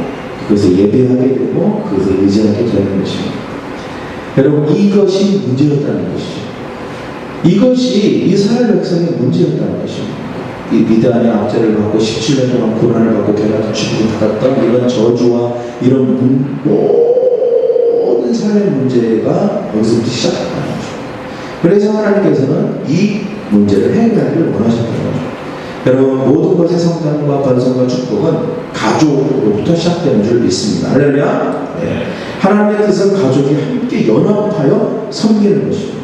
A: 그것을 예배하게 되고 그것을 의지하게 되는 것입니다. 여러분, 이것이 문제였다는 것이죠. 이것이 이스라엘 백성의 문제였다는 것입니다. 이 미디안의 압제를 받고 17년 동안 고난을 받고 게다가 죽음을 받았던 이런 저주와 이런 모든 삶의 문제가 여기서부터 시작한다는 거죠. 그래서 하나님께서는 이 문제를 해결하기를 원하셨다는 거죠. 여러분, 모든 것의 성장과 번성과 축복은 가족으로부터 시작되는 줄 믿습니다. 할렐루야. 네. 하나님의 뜻은 가족이 함께 연합하여 섬기는 것입니다.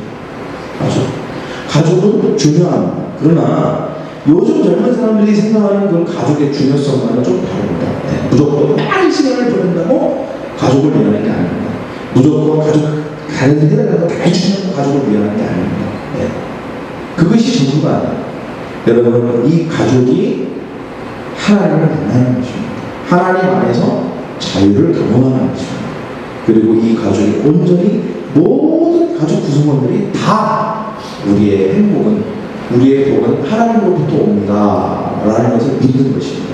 A: 가족은 중요합니다. 그러나 요즘 젊은 사람들이 생각하는 그 가족의 중요성과는 좀 다릅니다. 네. 무조건 많은 시간을 보낸다고 가족을 위하는 게 아닙니다. 무조건 가족 가는 데를 가서 다 해주는 가족을 위하는 게 아닙니다. 네. 그것이 전부가 아니에요. 여러분, 이 가족이 하나님을 만나는 것입니다. 하나님 안에서 자유를 경험하는 것입니다. 그리고 이 가족이 온전히 모든 가족 구성원들이 다 우리의 행복은, 우리의 복은 하나님으로부터 옵니다 라는 것을 믿는 것입니다.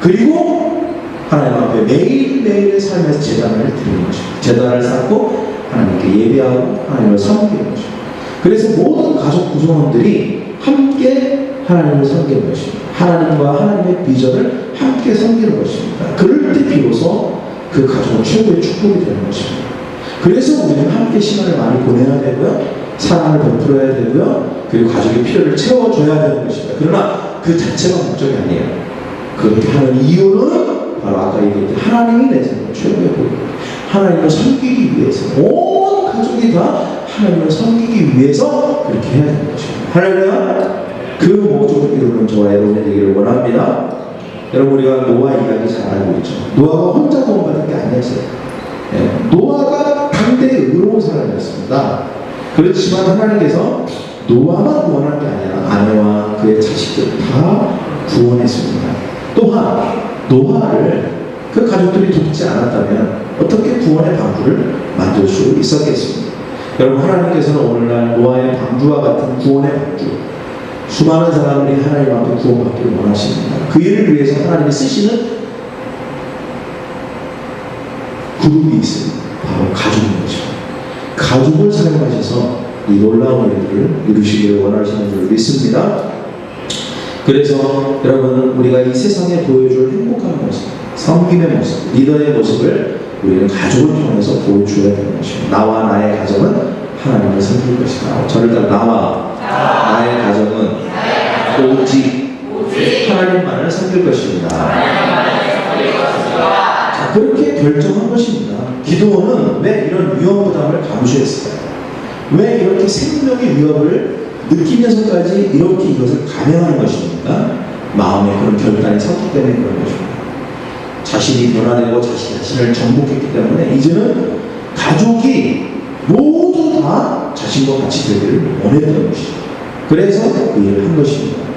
A: 그리고 하나님 앞에 매일매일의 삶에서 제단을 드리는 것입니다. 제단을 쌓고 하나님께 예배하고 하나님을 섬기는 것입니다. 그래서 모든 가족 구성원들이 함께 하나님을 섬기는 것입니다. 하나님과 하나님의 비전을 함께 섬기는 것입니다. 그럴 때 비로소 그 가족은 최고의 축복이 되는 것입니다. 그래서 우리는 함께 시간을 많이 보내야 되고요, 사랑을 베풀어야 되고요, 그리고 가족의 필요를 채워줘야 되는 것입니다. 그러나 그 자체가 목적이 아니에요. 그렇게 하는 이유는 바로 아까 얘기했던 하나님이 내 삶의 최고의 복입니다. 하나님을 섬기기 위해서, 온 가족이 다 하나님을 섬기기 위해서 그렇게 해야 되는 것입니다. 할렐루야. 그 목적을 이루는 저와 여러분이 되기를 원합니다. 여러분, 우리가 노아 이야기 잘 알고 있죠. 노아가 혼자 구원받은 게 아니었어요. 네. 노아가 당대의 의로운 사람이었습니다. 그렇지만 하나님께서 노아만 구원한 게 아니라 아내와 그의 자식들 다 구원했습니다. 또한 노아를 그 가족들이 돕지 않았다면 어떻게 구원의 방주를 만들 수 있었겠습니까? 여러분, 하나님께서는 오늘날 노아의 방주와 같은 구원의 방주, 수많은 사람들이 하나님 앞에 구원받기를 원하십니다. 그 일을 위해서 하나님이 쓰시는 그룹이 있습니다. 바로 가족인 것입니다. 가족을 사용하셔서 이 놀라운 일들을 이루시기를 원하시는 줄 믿습니다. 그래서 여러분, 우리가 이 세상에 보여줄 행복한 모습, 섬김의 모습, 리더의 모습을 우리는 가족을 통해서 보여줘야 되는 것입니다. 나와 나의 가정은 하나님을 섬길 것이다. 저를 따라 나와 나의 가정은 오직 하나님만을 섬길 것입니다. 자, 그렇게 결정한 것입니다. 기드온은 왜 이런 위험 부담을 감수했을까요? 왜 이렇게 생명의 위협을 느끼면서까지 이렇게 이것을 감행하는 것입니까? 마음에 그런 결단이 섰기 때문에 그런 것입니다. 자신이 변화되고 자신을 정복했기 때문에 이제는 가족이 모두 다 자신과 같이 되기를 원했던 것이죠. 그래서 그 일을 한 것입니다.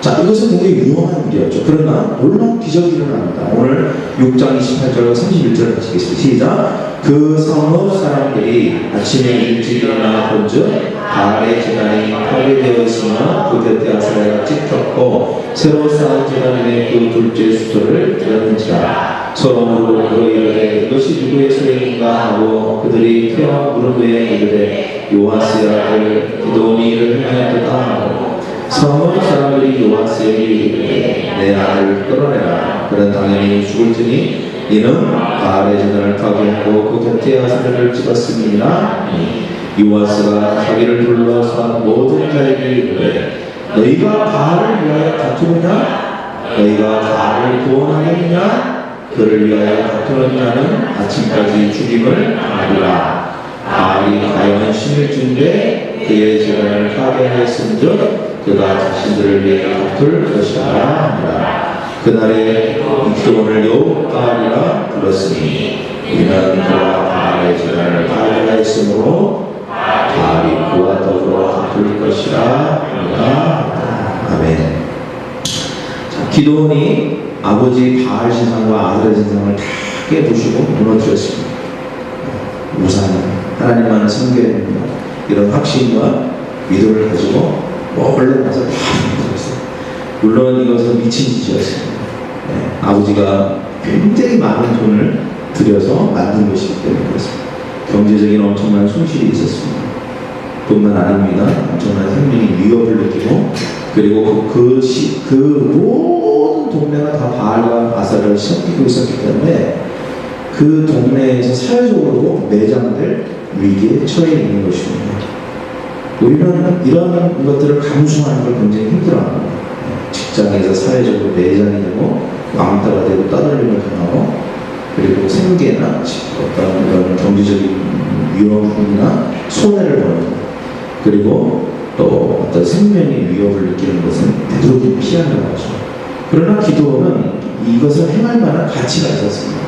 A: 자, 이것은 굉장히 위험한 일이었죠. 그러나 놀라운 기적이 일어납니다. 오늘 6장 28절과 31절을 같이 읽겠습니다. 시작. 그 성읍 사람들이 아침에 일찍 일어나 본즉 바알의 제단이 파괴되어 있으며 그 곁에 아세라가 찍혔고 새로 쌓은 제단 위에 그 둘째 수소를 들었는지라. 서로 물어 이르되 이것이 누구의 소행인가 하고 그들이 태와 물은 후에 이르되 요아스의 아들 기드온이 이를 행하였도다 하고 성읍 사람들이 요아스에게 이르되 내 아들을 끌어내라. 그는 당연히 죽을지니 이는 바알의 제단을 파괴하고 그 곁에 아세라를 찍었음이니라. 요아스가 자기를 둘러싼 모든 자에게 이르되 너희가 바알을 위하여 다투느냐? 너희가 바알을 구원하겠느냐? 그를 위하여 다투는 자는 아침까지 죽임을 받으리라. 바알이 가여운 신을 준데 그의 제단을 파괴하였은즉 그가 자신들을 위해 다툴 것이라 하니라. 그날에 기드온을 여호와 바알이라 불렀으니 이는 그가 바알의 제단을 파괴하였으므로 바알이 그와 더불어 다툴 것이라 기도원이 아버지 바알 신상과 아들의 신상을 다 깨부수고 무너뜨렸습니다. 우상, 하나님만을 섬겨야 됩니다. 이런 확신과 믿음을 가지고 원래 가서 다 무너뜨렸어요. 물론 이것은 미친 짓이었습니다. 아버지가 굉장히 많은 돈을 들여서 만든 것이기 때문에 그렇습니다. 경제적인 엄청난 손실이 있었습니다. 뿐만 아닙니다. 엄청난 생명의 위협을 느끼고, 그리고 그 모든 동네가 다 바알과 아사를 섬기고 있었기 때문에 그 동네에서 사회적으로 매장될 위기에 처해 있는 것입니다. 우리는 이런 것들을 감수하는 걸 굉장히 힘들어합니다. 직장에서 사회적으로 매장이 되고 왕따가 되고 따돌림을 당하고, 그리고 생계나 어떤 이런 경제적인 위험이나 손해를 보는, 그리고 또 어떤 생명의 위협을 느끼는 것은 되도록 피하는 거죠. 그러나 기도는 이것을 행할 만한 가치가 있었습니다.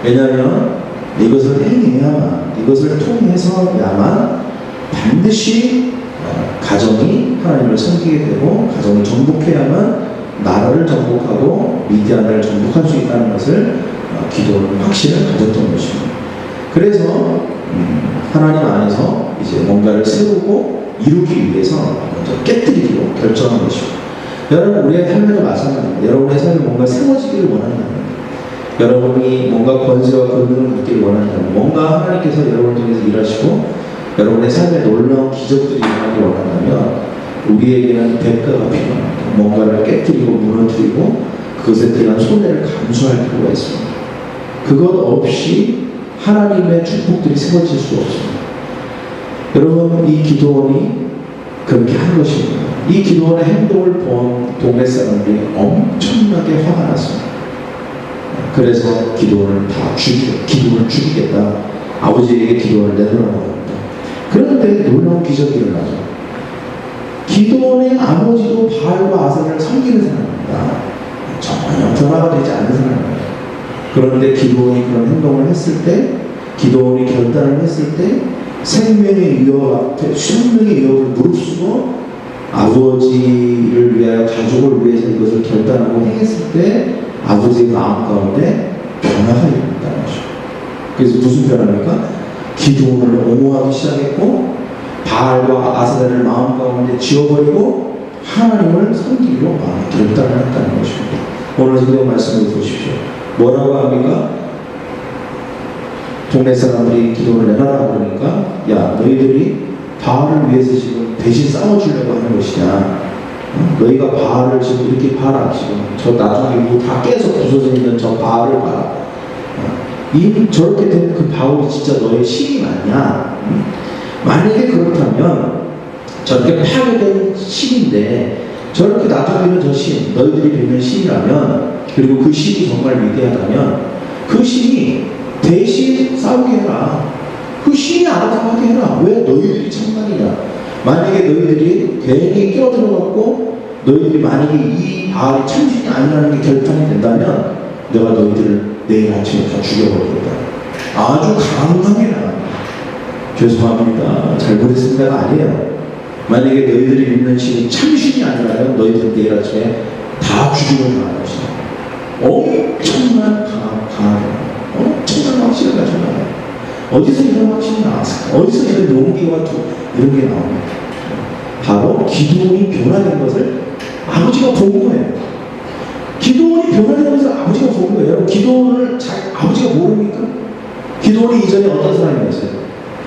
A: 왜냐하면 이것을 행해야만, 이것을 통해서야만 반드시 가정이 하나님을 섬기게 되고, 가정을 정복해야만 나라를 정복하고 미디안을 정복할 수 있다는 것을 기도는 확신을 가졌던 것입니다. 그래서 하나님 안에서 이제 뭔가를 세우고 이루기 위해서 먼저 깨뜨리기로 결정한 것입니다. 여러분, 우리의 삶에도 마찬가지입니다. 여러분의 삶에 뭔가 세워지기를 원한다면, 여러분이 뭔가 권세와 권능을 받기를 원한다면, 뭔가 하나님께서 여러분을 통해서 일하시고 여러분의 삶에 놀라운 기적들이 일어나기 원한다면 우리에게는 대가가 필요합니다. 뭔가를 깨뜨리고 무너뜨리고 그것에 대한 손해를 감수할 필요가 있습니다. 그것 없이 하나님의 축복들이 세워질 수 없습니다. 여러분, 이 기도원이 그렇게 한 것입니다. 이 기도원의 행동을 본 동네 사람들이 엄청나게 화가 났습니다. 그래서 기도원을 기도원을 죽이겠다. 아버지에게 기도원을 내놓으라고 합니다. 그런데 놀라운 기적이 일어나죠. 기도원의 아버지도 바알과 아사를 섬기는 사람입니다. 전혀 변화가 되지 않는 사람입니다. 그런데 기도원이 그런 행동을 했을 때, 기도원이 결단을 했을 때, 생명의 위협 앞에 생명의 위협을 무릅쓰고 아버지를 위하여, 가족을 위해서 이것을 결단하고 행했을 때 아버지의 마음 가운데 변화가 일어났다는 것이죠. 그래서 무슨 변화입니까? 기도원을 옹호하기 시작했고, 바알과 아사를 마음 가운데 지워버리고 하나님을 섬기기로 결단을 했다는 것입니다. 오늘 성경 말씀을 보십시오. 뭐라고 합니까? 동네 사람들이 기도를 내놔라 그러니까, 야, 너희들이 바알을 위해서 지금 대신 싸워주려고 하는 것이냐? 너희가 바알을 지금 이렇게 봐라. 지금 저 나중에 뭐 다 깨서 부서져 있는 저 바알을 봐라. 저렇게 된 그 바울이 진짜 너의 신이 맞냐? 만약에 그렇다면, 저렇게 파괴된 신인데 저렇게 나중에는 저 신, 너희들이 믿는 신이라면, 그리고 그 신이 정말 위대하다면 그 신이 대신 싸우게 해라. 그 신이 알아서 하게 해라. 왜 너희들이 천만이냐? 만약에 너희들이 괜히 끼어들어갖고 너희들이 만약에 이 바알이 참신이 아니라는 게 결판이 된다면 내가 너희들을 내일 아침에 다 죽여버리겠다. 아주 강하게 나갑니다. 죄송합니다. 잘못했습니다가 아니에요. 만약에 너희들이 믿는 신이 참신이 아니라면 너희들은 내일 아침에 다 죽임을 당할 것이다. 엄청난 엄청난 확신을 가지고 나와요. 어디서 이런 확신이 나왔을까? 어디서 이런 용기와 이런 게 나옵니까? 바로 기도원이 변화된 것을 아버지가 본 거예요. 기도원이 변화된 것을 아버지가 본 거예요. 여러분, 기도원을 아버지가 모릅니까? 기도원이 이전에 어떤 사람이었어요?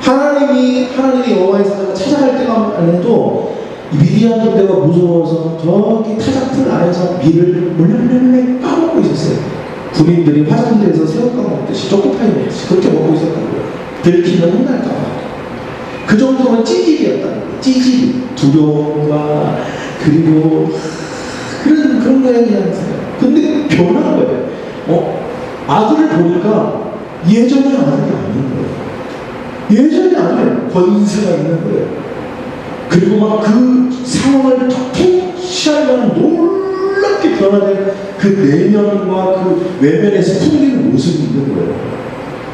A: 하나님이 여호와의 사자가 찾아갈 때만 해도 미디안 군대가 무서워서 저기 타작틀 안에서 밀을 몰래 까먹고 있었어요. 군인들이 화장실에서 새우 까먹듯이 초코파이 먹듯이 그렇게 먹고 있었다고요. 들키면 혼날까봐. 그 정도면 찌질이었다는 거예요. 찌질, 두려움과 그리고 그런 거에 대한 생각. 근데 변한 거예요. 아들을 보니까 예전의 아들이 아닌 거예요. 예전의 아들은 권세가 있는 거예요. 그리고 막 그 상황을 통치할 만한 놀랍게 변화된 그 내면과 그 외면에서 풍기는 모습이 있는 거예요.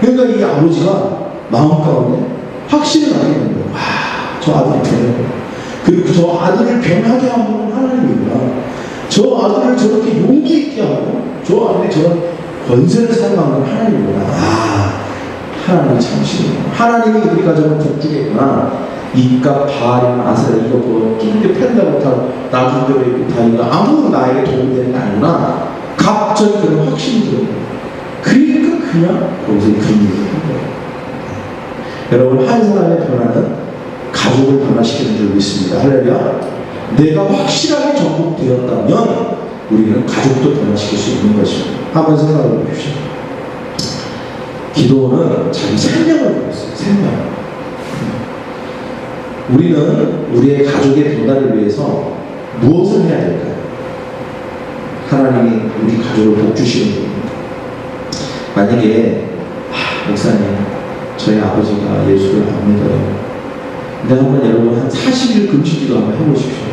A: 그러니까 이 아버지가 마음 가운데 확신을 하게 되는 거예요. 와, 저 아들이 변해요. 그리고 저 아들을 변하게 한 분은 하나님이구나. 저 아들을 저렇게 용기 있게 하고 저 아들이 저런 권세를 사용한 건 하나님이구나. 아, 하나님이 참으시구나. 하나님이 우리 가정을 복주겠구나. 이깟 바알이나 아세라 이거 뭐 끼리를 팬다고 다 놔둔 대로 있고 다니까 아무도 나에게 도움이 되는 게 아니구나. 갑자기 그런 확신이 들어요. 그러니까 그냥 거기서 그런 일을 한 거예요. 여러분, 한 사람의 변화는 가족을 변화시키는 줄 믿습니다. 할렐루야. 내가 확실하게 정복되었다면 우리는 가족도 변화시킬 수 있는 것입니다. 한번 생각해 보십시오. 기도는 자기 생명을 걸었어요. 생명. 우리는 우리의 가족의 변화를 위해서 무엇을 해야 될까요? 하나님이 우리 가족을 복주시는 겁니다. 만약에 목사님, 저희 아버지가 예수를 안 믿어요. 근데 한번 여러분 한 40일 금식기도 한번 해보십시오.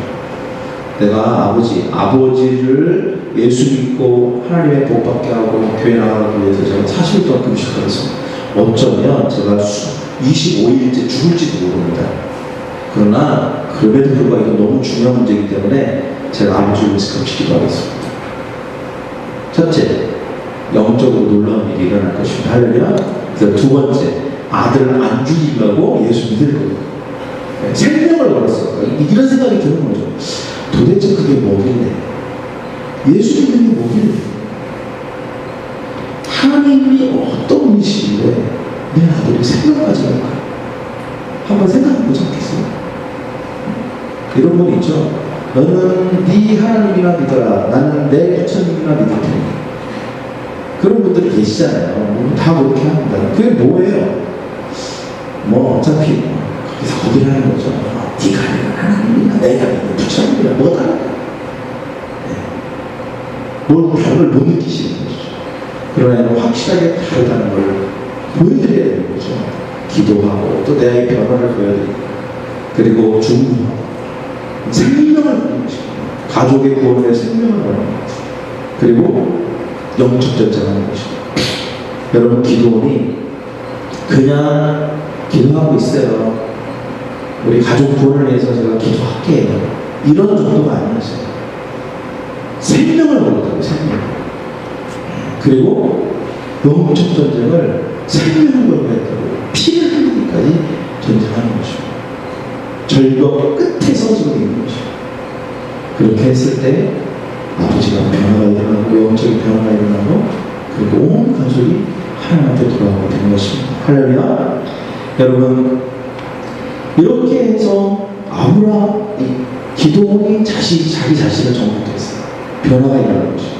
A: 내가 아버지를 예수 믿고 하나님의 복 받게 하고 교회 나가기 위해서 제가 40일 동안 금식하겠습니다. 어쩌면 제가 25일째 죽을지도 모릅니다. 그러나 그럼에도 불구하고 이거 너무 중요한 문제이기 때문에 제가 아버지를 위해서 금식기도 하겠습니다. 첫째, 영적으로 놀라운 일이 일어날 것입니다. 할렐루야. 그래서 두 번째, 아들을 안 죽이려고 예수 믿을 거예요. 생명을 걸었어요. 이런 생각이 드는 거죠. 도대체 그게 뭐길래? 예수 믿는 게 뭐길래? 하나님이 어떤 분이시길래 내 아들이 생명까지 할까? 한번 생각해 보지 않겠어요? 이런 분 있죠. 너는 네 하나님이나 믿어라. 나는 내 부처님이나 믿을 테니. 그런 분들이 계시잖아요. 다 그렇게 합니다. 그게 뭐예요? 뭐 어차피 거기서 거기를 하는 거죠. 네가 아니라 하나님이나 내가 아니라 부처님이나 뭐다. 뭘 다른 걸 못 느끼시는 거죠. 그러나 확실하게 다르다는 걸 보여드려야 되는 거죠. 기도하고 또 내 아이의 변화를 보여드리고 그리고 중보하고 생명을 받는 것입니다. 가족의 구원을 위해 생명을 받는 것입니다. 그리고 영적 전쟁하는 것입니다. 여러분, 기도원이 그냥 기도하고 있어요. 우리 가족 구원을 위해서 제가 기도할게요. 이런 정도가 아니었어요. 생명을 걸었다고, 생명. 그리고 영적 전쟁을 생명을 걸고 했다고 피를 흘리기까지 전쟁하는 것입니다. 절벽 끝에서 지금 있는 것입니다. 그렇게 했을 때 아버지가 변화가 일어나고 영적인 변화가 일어나고 그리고 온 가족이 하나님한테 돌아오게 되는 것입니다. 할렐루야. 여러분, 이렇게 해서 기도원이 자기 자신을 정복했어요. 변화가 일어난 것이죠.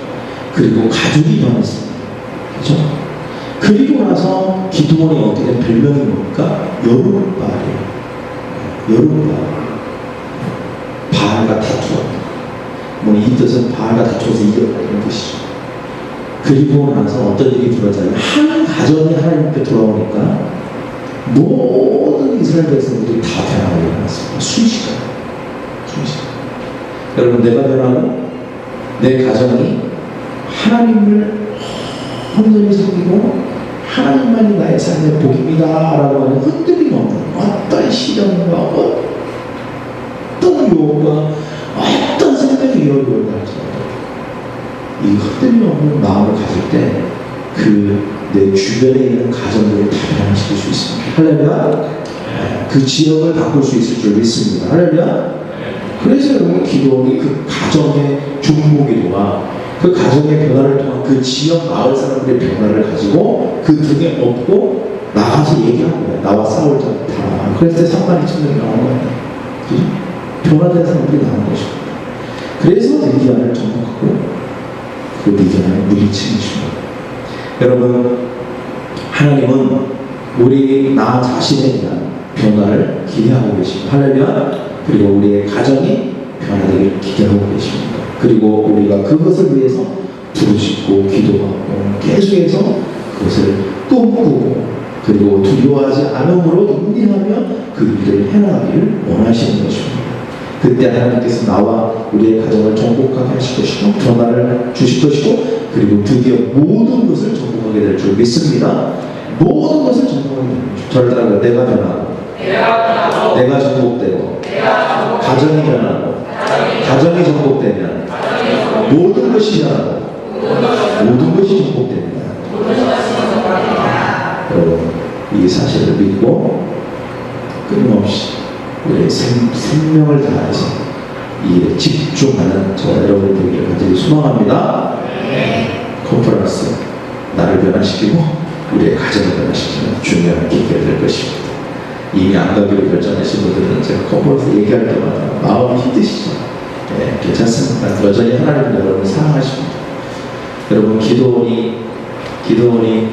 A: 그리고 가족이 변했습니다. 그렇죠? 그리고 나서 기도원이 얻게 된 별명이 뭡니까? 여룻바알이에요. 여룻바알. 바알과 다투었다. 이 뜻은 바알과 다투어서 이겼다 이런 뜻이죠. 그리고 나서 어떤 일이 벌어져요? 한 가정이 하나님께 돌아오니까 모든 이스라엘 백성들이 다 변화가 일어났습니다. 순식간에. 여러분, 내가 변하고 내 가정이 하나님을 온전히 섬기고 하나님만이 나의 삶의 복입니다 라고 하는 흔들림 없는 어떤 시련과 어떤 유혹과 어떤 생명의 유혹이 올라갈지라도 이 흔들림 없는 마음을 가질 때 내 주변에 있는 가정들을 다 변화시킬 수 있습니다. 할렐루야. 그 지역을 바꿀 수 있을 줄 믿습니다. 할렐루야. 그래서 여러분, 기도원이 그 가정의 중보기도와 그 가정의 변화를 통한 그 지역 마을 사람들의 변화를 가지고 그 등에 업고 나가서 얘기하는 거예요. 나와 싸울 자 다. 그래서 32,000명이 나온 거예요. 그죠? 변화된 사람들이 나온 것입니다. 그래서 미디안을 정복하고 그 미디안을 물리치는 것입니다. 여러분, 하나님은 나 자신에 대한 변화를 기대하고 계십니다. 할렐루야. 그리고 우리의 가정이 변화되기를 기대하고 계십니다. 그리고 우리가 그것을 위해서 부르짖고 기도하고 계속해서 그것을 꿈꾸고 그리고 두려워하지 않음으로 인내하며 그 일을 해나가기를 원하시는 것입니다. 그때 하나님께서 나와 우리의 가정을 정복하게 하실 것이고 변화를 주실 것이고 그리고 드디어 모든 것을 정복하게 될 줄 믿습니다. 모든 것을 정복하게 되는 것입니다. 저를 따라가 내가 변하고 내가 정복되고 가정이 변하고 가정이 정복되면 모든 것이 변하고 모든 것이 정복됩니다. 여러분, 이 사실을 믿고 끊임없이 우리의 생명을 다해서 이 일에 집중하는 저와 여러분이 되기를 간절히 소망합니다. 컨퍼런스 나를 변화시키고 우리의 가정을 변화시키는 중요한 기회가 될 것입니다. 이미 안 가기로 결정하신 분들은 제가 컨퍼런스 얘기할 때마다 마음이 힘드시죠? 네, 괜찮습니다. 여전히 하나님은 여러분을 사랑하십니다. 여러분, 기도원이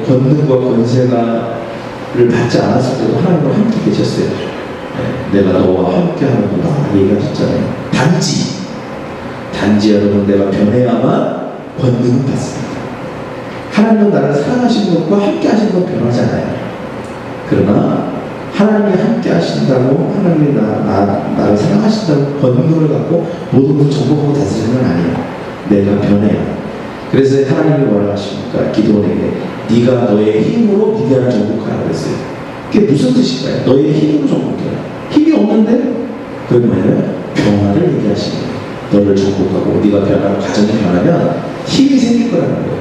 A: 권능과 권세가를 받지 않았을 때도 하나님과 함께 계셨어요. 네, 내가 너와 함께 하는구나 얘기하셨잖아요. 단지 여러분, 내가 변해야만 권능을 받습니다. 하나님은 나를 사랑하시는 것과 함께 하시는 건 변하지 않아요. 그러나 하나님이 함께 하신다고, 하나님이 나를 사랑하신다고 권능을 갖고 모든 것을 정복하고 다스리는 건 아니에요. 내가 변해야. 그래서 하나님이 뭐라 하십니까? 기도원에게 네가 너의 힘으로 미디안을 정복하라 그랬어요. 그게 무슨 뜻일까요? 너의 힘으로 정복해라. 힘이 없는데 그게 뭐냐면 변화를 얘기하시는 거예요. 너를 정복하고 네가 변하고 가정이 변하면 힘이 생길 거라는 거예요.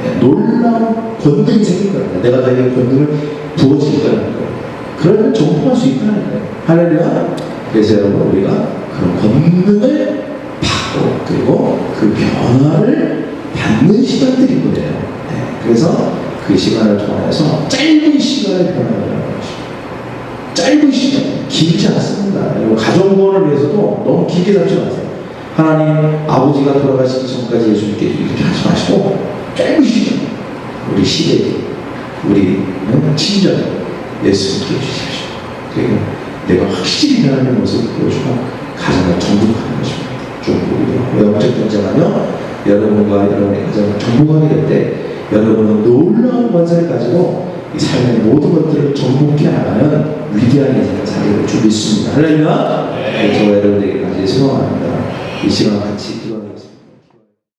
A: 네, 놀라운 권능이 생길 거라는 거예요. 내가 너에게 권능을 부어질 거라는 거예요. 그러면 정복할 수 있다는 거예요. 할렐루야. 그래서 여러분, 우리가 그런 권능을 받고 그리고 그 변화를 받는 시간들인 거예요. 네, 그래서 그 시간을 통해서 짧은 시간에 변화를 하는 것입니다. 짧은 시간, 길지 않습니다. 여러분, 가정구원을 위해서도 너무 길게 잡지 마세요. 하나님 아버지가 돌아가시기 전까지 예수님께 이렇게 하지 마시고 짧은 시간, 우리 시대에 우리 친정 예수님께 주십시오. 그리고 내가 확실히 변하는 모습을 보여주고 가정을 정복하는 것입니다. 왜 언제 존재하며 여러분과 여러분의 가정을 정복하게 될 때 여러분은 놀라운 권세를 가지고 이 삶의 모든 것들을 정복해 나가는 위대한 인생을 살게 될 줄 믿습니다. 할렐루야. 저와 여러분에게 간절히 소망합니다. 이 시간 같이